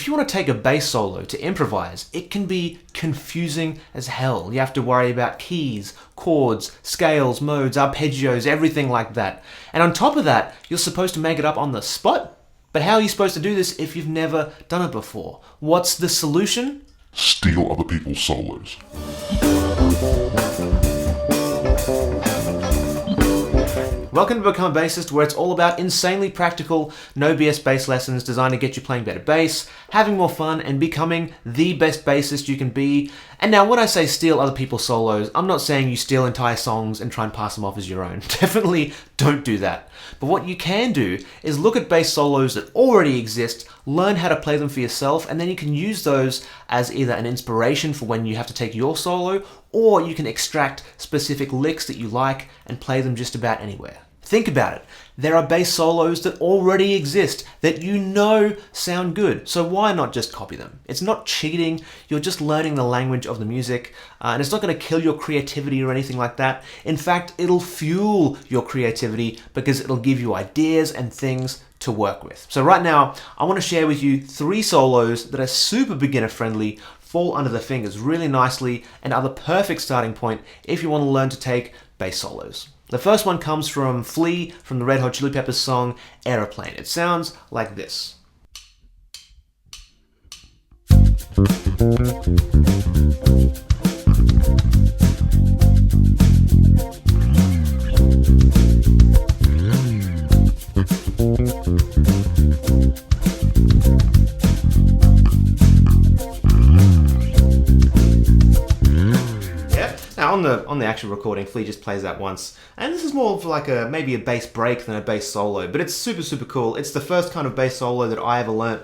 If you want to take a bass solo to improvise, it can be confusing as hell. You have to worry about keys, chords, scales, modes, arpeggios, everything like that. And on top of that, you're supposed to make it up on the spot? But how are you supposed to do this if you've never done it before? What's the solution? Steal other people's solos. Welcome to Become a Bassist, where it's all about insanely practical, no BS bass lessons designed to get you playing better bass, having more fun, and becoming the best bassist you can be. And now when I say steal other people's solos, I'm not saying you steal entire songs and try and pass them off as your own. Definitely don't do that. But what you can do is look at bass solos that already exist, learn how to play them for yourself, and then you can use those as either an inspiration for when you have to take your solo, or you can extract specific licks that you like and play them just about anywhere. Think about it. There are bass solos that already exist that you know sound good, so why not just copy them? It's not cheating, you're just learning the language of the music, and it's not going to kill your creativity or anything like that. In fact, it'll fuel your creativity because it'll give you ideas and things to work with. So right now, I want to share with you 3 solos that are super beginner friendly, fall under the fingers really nicely, and are the perfect starting point if you want to learn to take bass solos. The first one comes from Flea from the Red Hot Chili Peppers song Aeroplane. It sounds like this. Now on the actual recording, Flea just plays that once, and this is more of like maybe a bass break than a bass solo, but it's super cool. It's the first kind of bass solo that I ever learnt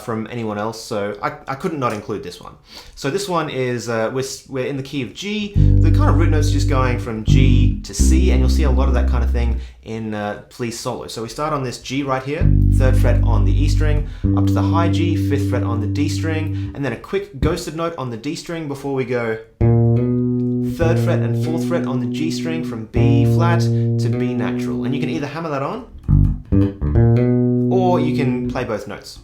from anyone else, so I couldn't not include this one. So this one is, we're in the key of G, the kind of root notes just going from G to C, and you'll see a lot of that kind of thing in Flea's solo. So we start on this G right here, 3rd fret on the E string, up to the high G, 5th fret on the D string, and then a quick ghosted note on the D string before we go 3rd fret and 4th fret on the G string from B flat to B natural. And you can either hammer that on, or you can play both notes.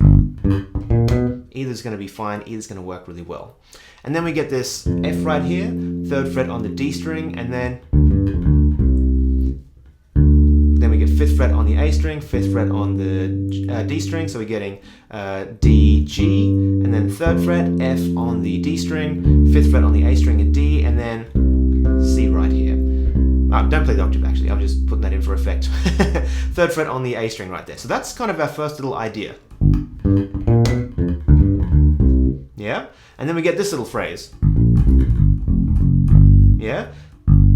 Either's going to be fine, either's going to work really well. And then we get this F right here, 3rd fret on the D string, and then we get 5th fret on the A string, 5th fret on the D string, so we're getting D, G, and then 3rd fret, F on the D string, 5th fret on the A string and D, and then C right here. Don't play the octave actually, I'm just putting that in for effect. 3rd fret on the A string right there. So that's kind of our first little idea. Yeah? And then we get this little phrase. Yeah?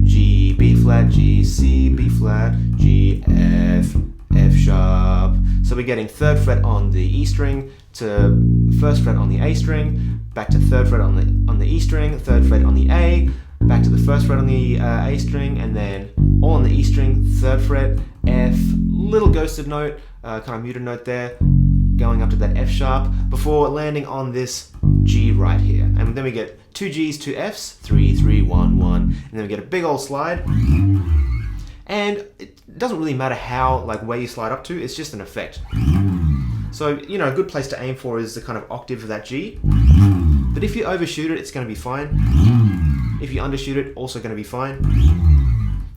G, B flat, G, C, B flat, G, F, F sharp. So we're getting 3rd fret on the E string to 1st fret on the A string, back to 3rd fret on the E string, 3rd fret on the A, back to the 1st fret on the A string, and then all on the E string, 3rd fret, F, little ghosted note, kind of muted note there, going up to that F sharp, before landing on this G right here. And then we get 2 Gs, 2 Fs, 3, 3, 1, 1, and then we get a big old slide. And it doesn't really matter how, where you slide up to, it's just an effect. So, a good place to aim for is the kind of octave of that G. But if you overshoot it, it's going to be fine. If you undershoot it, also going to be fine.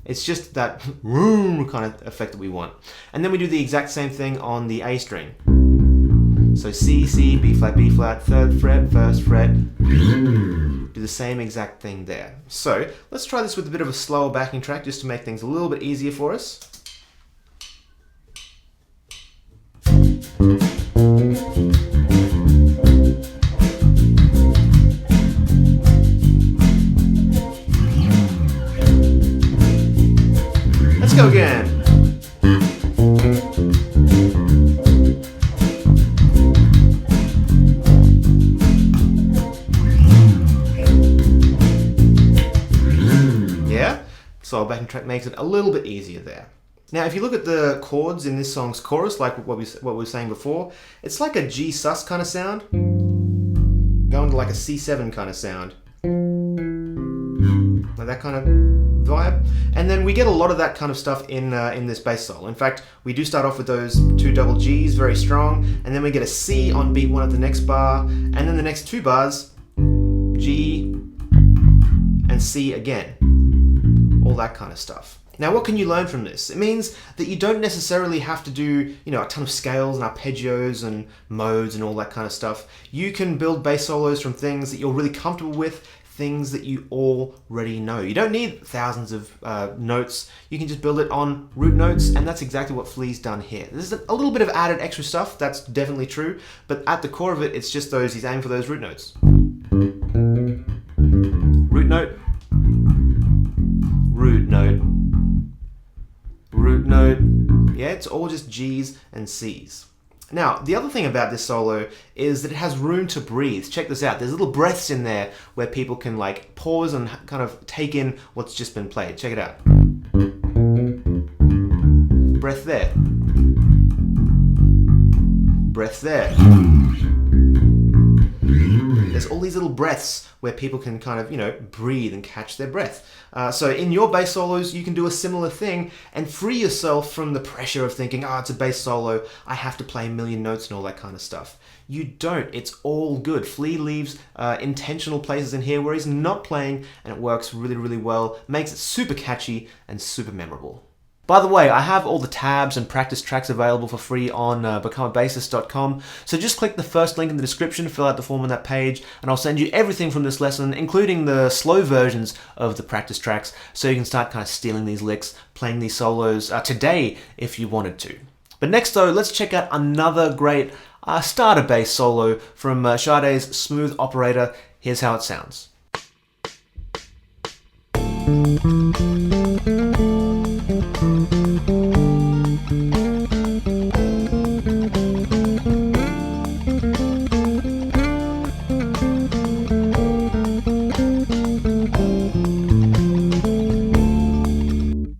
It's just that kind of effect that we want. And then we do the exact same thing on the A string. So C, C, B flat, 3rd fret, 1st fret. Do the same exact thing there. So let's try this with a bit of a slower backing track just to make things a little bit easier for us. Let's go again. So our backing track makes it a little bit easier there. Now, if you look at the chords in this song's chorus, like what we were saying before, it's like a G sus kind of sound, going to like a C7 kind of sound, like that kind of vibe. And then we get a lot of that kind of stuff in this bass solo. In fact, we do start off with those 2 double Gs, very strong, and then we get a C on beat 1 of the next bar, and then the next 2 bars, G and C again. All that kind of stuff. Now, what can you learn from this? It means that you don't necessarily have to do, a ton of scales and arpeggios and modes and all that kind of stuff. You can build bass solos from things that you're really comfortable with, things that you already know. You don't need thousands of notes. You can just build it on root notes, and that's exactly what Flea's done here. There's a little bit of added extra stuff, that's definitely true, but at the core of it, it's just he's aiming for those root notes. Root note, root note, root note. Yeah, it's all just G's and C's. Now, the other thing about this solo is that it has room to breathe. Check this out. There's little breaths in there where people can pause and kind of take in what's just been played. Check it out. Breath there. Breath there. There's all these little breaths where people can kind of, breathe and catch their breath. So in your bass solos, you can do a similar thing and free yourself from the pressure of thinking, it's a bass solo, I have to play a million notes and all that kind of stuff. You don't. It's all good. Flea leaves intentional places in here where he's not playing, and it works really, really well, makes it super catchy and super memorable. By the way, I have all the tabs and practice tracks available for free on becomeabassist.com, so just click the first link in the description, fill out the form on that page, and I'll send you everything from this lesson, including the slow versions of the practice tracks, so you can start kind of stealing these licks, playing these solos today if you wanted to. But next though, let's check out another great starter bass solo from Sade's Smooth Operator. Here's how it sounds.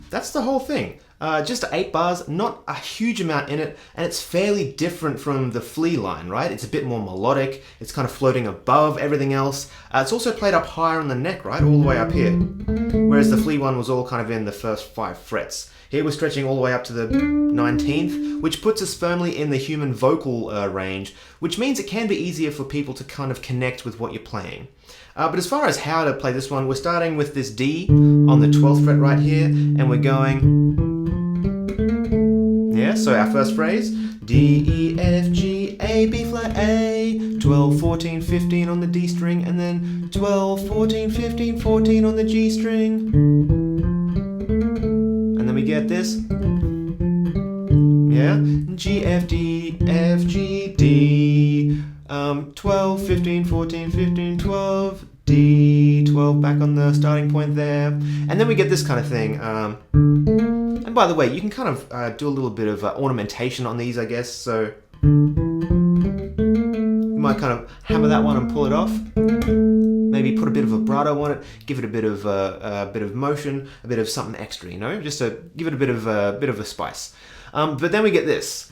That's the whole thing. Just 8 bars, not a huge amount in it, and it's fairly different from the Flea line, right? It's a bit more melodic, it's kind of floating above everything else. It's also played up higher on the neck, right? All the way up here. Whereas the Flea one was all kind of in the first 5 frets. Here we're stretching all the way up to the 19th, which puts us firmly in the human vocal range, which means it can be easier for people to kind of connect with what you're playing. But as far as how to play this one, we're starting with this D on the 12th fret right here, and we're going... Yeah, so our first phrase, D, E, F, G, A, B flat, A, 12, 14, 15 on the D string, and then 12, 14, 15, 14 on the G string. And then we get this. Yeah, G, F, D, F, G, D, 12, 15, 14, 15, 12, D, 12 back on the starting point there. And then we get this kind of thing. And by the way, you can kind of do a little bit of ornamentation on these, I guess. So you might kind of hammer that one and pull it off. Maybe put a bit of vibrato on it, give it a bit of motion, a bit of something extra, just to give it a bit of a spice. But then we get this.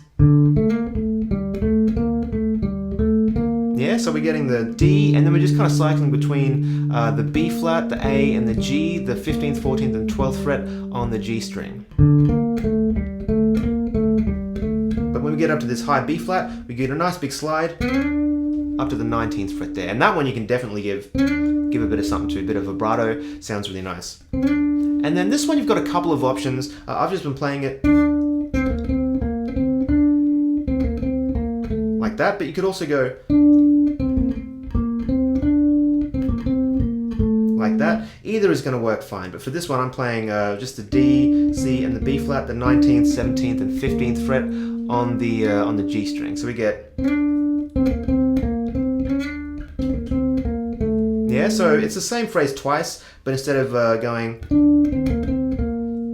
Yeah, so we're getting the D, and then we're just kind of cycling between the B flat, the A, and the G, the 15th, 14th, and 12th fret on the G string. But when we get up to this high B flat, we get a nice big slide up to the 19th fret there. And that one you can definitely give a bit of something to, a bit of vibrato, sounds really nice. And then this one you've got a couple of options. I've just been playing it like that, but you could also go like that. Either is going to work fine, but for this one I'm playing just the D, C, and the B flat, the 19th, 17th, and 15th fret on the G string. So we get... Yeah, so it's the same phrase twice, but instead of going...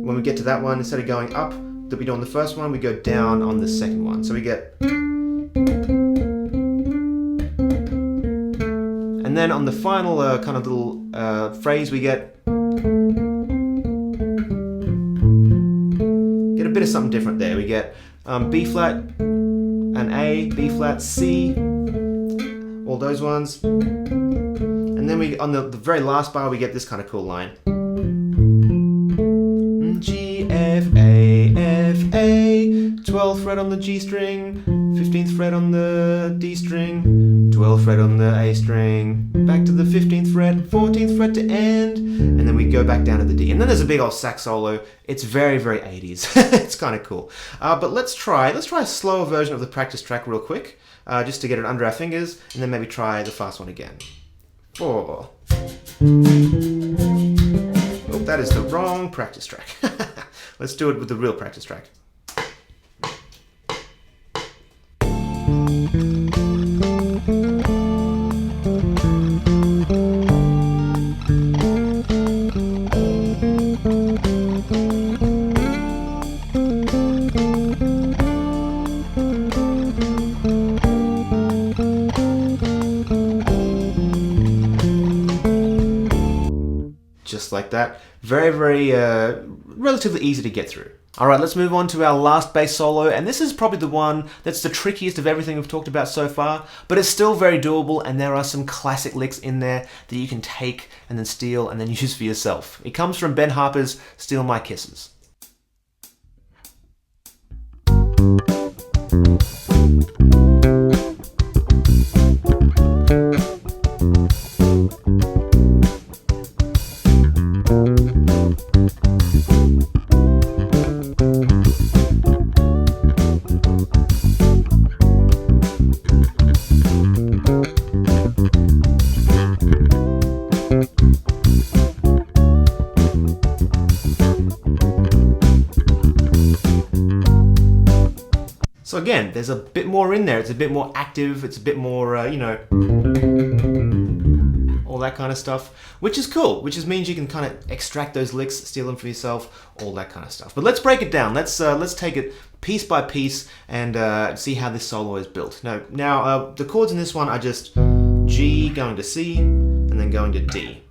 When we get to that one, instead of going up that we do on the first one, we go down on the second one. So we get... And then on the final kind of little phrase, we get a bit of something different there. We get B flat, an A, B flat, C, all those ones. And then we on the very last bar, we get this kind of cool line. 12th fret on the G string, 15th fret on the D string, 12th fret on the A string, back to the 15th fret, 14th fret to end, and then we go back down to the D. And then there's a big old sax solo. It's very, very 80s. It's kind of cool. But let's try a slower version of the practice track real quick, just to get it under our fingers, and then maybe try the fast one again. 4. Oh, that is the wrong practice track. Let's do it with the real practice track. Just like that. Very, very relatively easy to get through. Alright, let's move on to our last bass solo, and this is probably the one that's the trickiest of everything we've talked about so far, but it's still very doable, and there are some classic licks in there that you can take and then steal and then use for yourself. It comes from Ben Harper's Steal My Kisses. So again, there's a bit more in there. It's a bit more active. It's a bit more, all that kind of stuff, which is cool, which means you can kind of extract those licks, steal them for yourself, all that kind of stuff. But let's break it down. Let's take it piece by piece and see how this solo is built. Now the chords in this one are just G going to C and then going to D,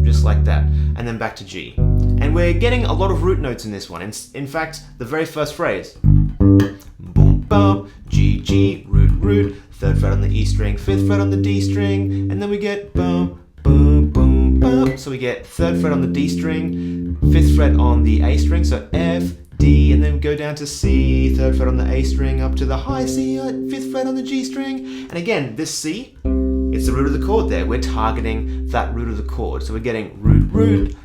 just like that, and then back to G. And we're getting a lot of root notes in this one. In fact, the very first phrase, boom, bum, G, G, root, root, 3rd fret on the E string, 5th fret on the D string, and then we get boom, boom, boom, boom. So we get 3rd fret on the D string, 5th fret on the A string, so F, D, and then go down to C, 3rd fret on the A string, up to the high C, 5th fret on the G string. And again, this C, it's the root of the chord there. We're targeting that root of the chord. So we're getting root, root,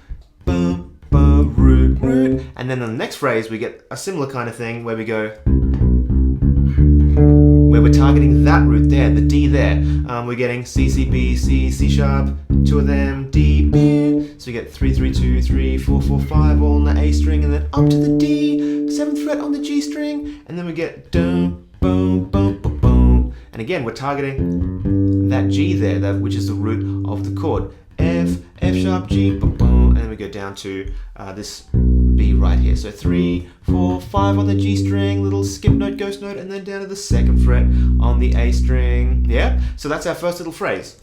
boom, boom, root, root. And then on the next phrase, we get a similar kind of thing where we go, where we're targeting that root there, the D there. We're getting C, C, B, C, C sharp, 2 of them, D, B. So we get 3, 3, 2, 3, 4, 4, 5, all on the A string, and then up to the D, 7th fret on the G string, and then we get boom, boom, boom, boom, boom. And again, we're targeting that G there, which is the root of the chord. F, F sharp, G, boom, boom, and then we go down to this B right here. So 3, 4, 5 on the G string, little skip note, ghost note, and then down to the 2nd fret on the A string. Yeah? So that's our first little phrase.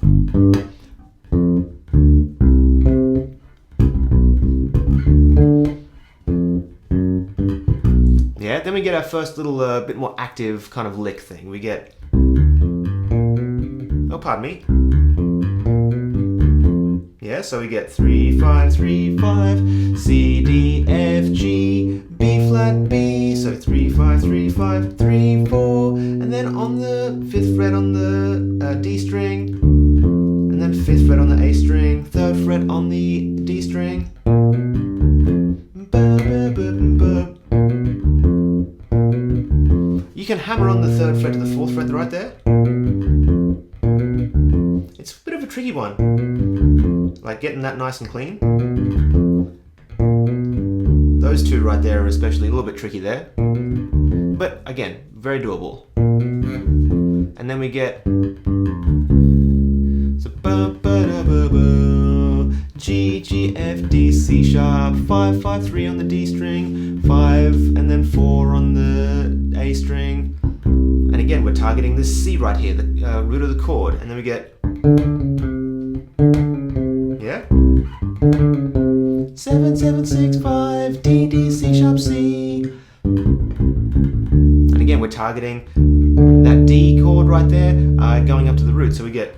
Yeah, then we get our first little bit more active kind of lick thing. We get, oh, pardon me. Yeah, so we get 3, 5, 3, 5, C, D, F, G, B flat, B, so 3, 5, 3, 5, 3, 4, and then on the 5th fret on the D string, and then 5th fret on the A string, 3rd fret on the D string. You can hammer on the 3rd fret to the 4th fret right there. It's a bit of a tricky one, like getting that nice and clean. Those two right there are especially a little bit tricky there, but again, very doable. And then we get so G, G, F, D, C sharp, 5, 5, 3 on the D string, 5, and then 4 on the A string. And again, we're targeting this C right here, the root of the chord, and then we get, yeah, 7, 7, 6, 5, D, D, C sharp, C. And again, we're targeting that D chord right there, going up to the root, so we get,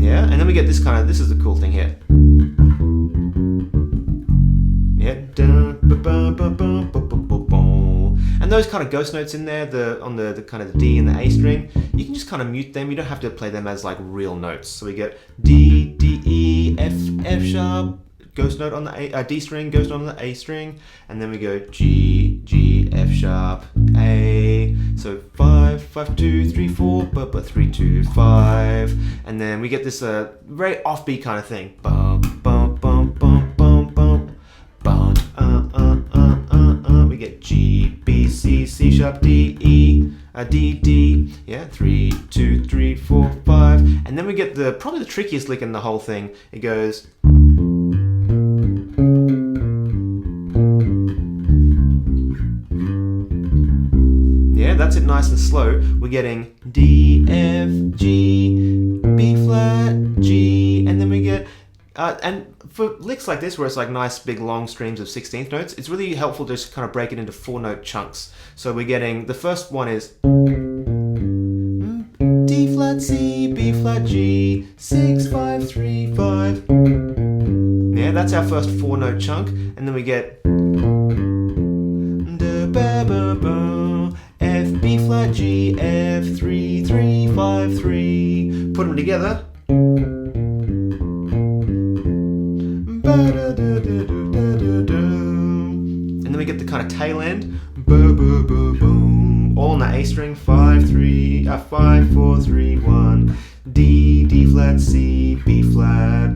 yeah, and then we get this kind of, this is the cool thing here. Yeah, And those kind of ghost notes in there, on the kind of the D and the A string, you can just kind of mute them. You don't have to play them as like real notes. So we get D, D, E, F, F sharp, ghost note on the D string, ghost note on the A string, and then we go G, G, F sharp, A. So 5, 5, 2, 3, 4, but 3, 2, 5, and then we get this very offbeat kind of thing. Bum, bum, bum, bum, bum, bum, bum, we get G, B, C, C sharp, D, E, D, D, yeah, 3, 2, 3, 4, 5, and then we get probably the trickiest lick in the whole thing. It goes. Yeah, that's it, nice and slow. We're getting D, F, G, B flat, G, and then we get, and for licks like this where it's like nice big long streams of 16th notes, it's really helpful to just kind of break it into 4-note chunks. So we're getting, the first one is D flat, C, B flat, G, 6, 5, 3, 5. Yeah, that's our first 4-note chunk, and then we get F, B flat, G, F, 3, 3, 5, 3. Put them together. And then we get the kind of tail end. All on the A string. 5, 3, 5, 4, 3, 1. D, D flat, C, B flat.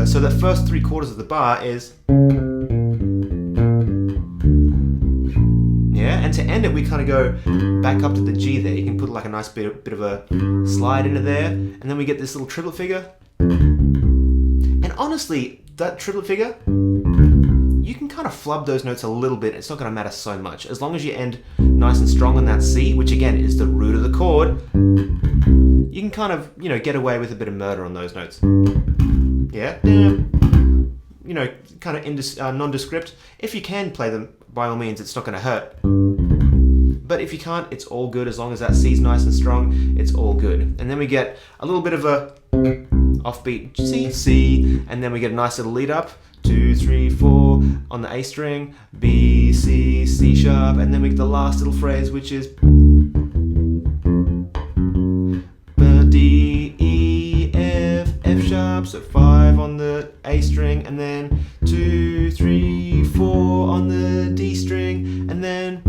So the first 3 quarters of the bar is. Yeah, and to end it, we kind of go back up to the G there. You can put like a nice bit of a slide into there, and then we get this little triplet figure. And honestly, that triplet figure, you can kind of flub those notes a little bit. It's not going to matter so much. As long as you end nice and strong on that C, which again is the root of the chord, you can kind of, get away with a bit of murder on those notes. Yeah, kind of nondescript. If you can play them, by all means, it's not going to hurt. But if you can't, it's all good. As long as that C's nice and strong, it's all good. And then we get a little bit of a offbeat C, C, and then we get a nice little lead up. 2, 3, 4 on the A string, B, C, C sharp, and then we get the last little phrase, which is D, E, F, F sharp, so 5 on the A string, and then 2, 3, 4 on the D string, and then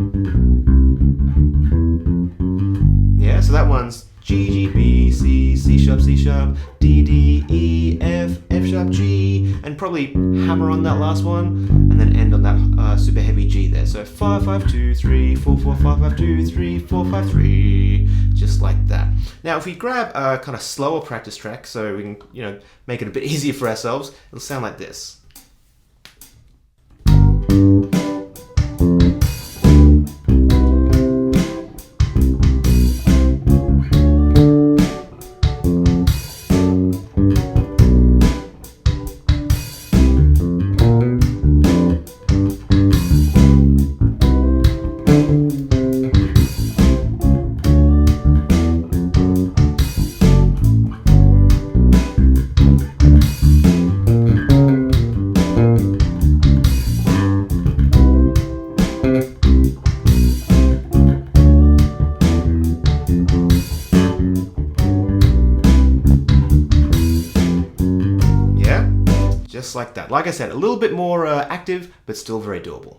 so that one's G, G, B, C, C sharp, D, D, E, F, F sharp, G, and probably hammer on that last one, and then end on that super heavy G there. So 5, 5, 2, 3, 4, 4, 5, 5, 2, 3, 4, 5, 3, just like that. Now, if we grab a kind of slower practice track, so we can, make it a bit easier for ourselves, it'll sound like this. Just like that. Like I said, a little bit more active, but still very doable.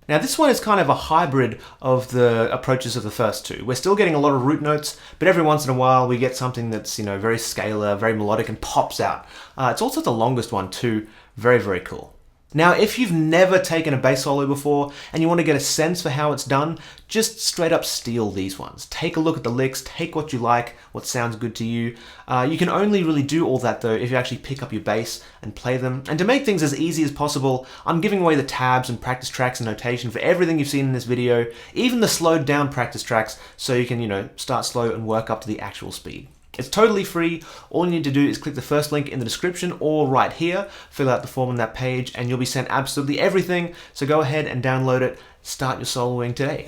Now this one is kind of a hybrid of the approaches of the first two. We're still getting a lot of root notes, but every once in a while we get something that's, very scalar, very melodic, and pops out. It's also the longest one too. Very, very cool. Now, if you've never taken a bass solo before and you want to get a sense for how it's done, just straight up steal these ones. Take a look at the licks, take what you like, what sounds good to you. You can only really do all that though if you actually pick up your bass and play them. And to make things as easy as possible, I'm giving away the tabs and practice tracks and notation for everything you've seen in this video, even the slowed down practice tracks, so you can, start slow and work up to the actual speed. It's totally free. All you need to do is click the first link in the description or right here, fill out the form on that page, and you'll be sent absolutely everything. So go ahead and download it. Start your soloing today.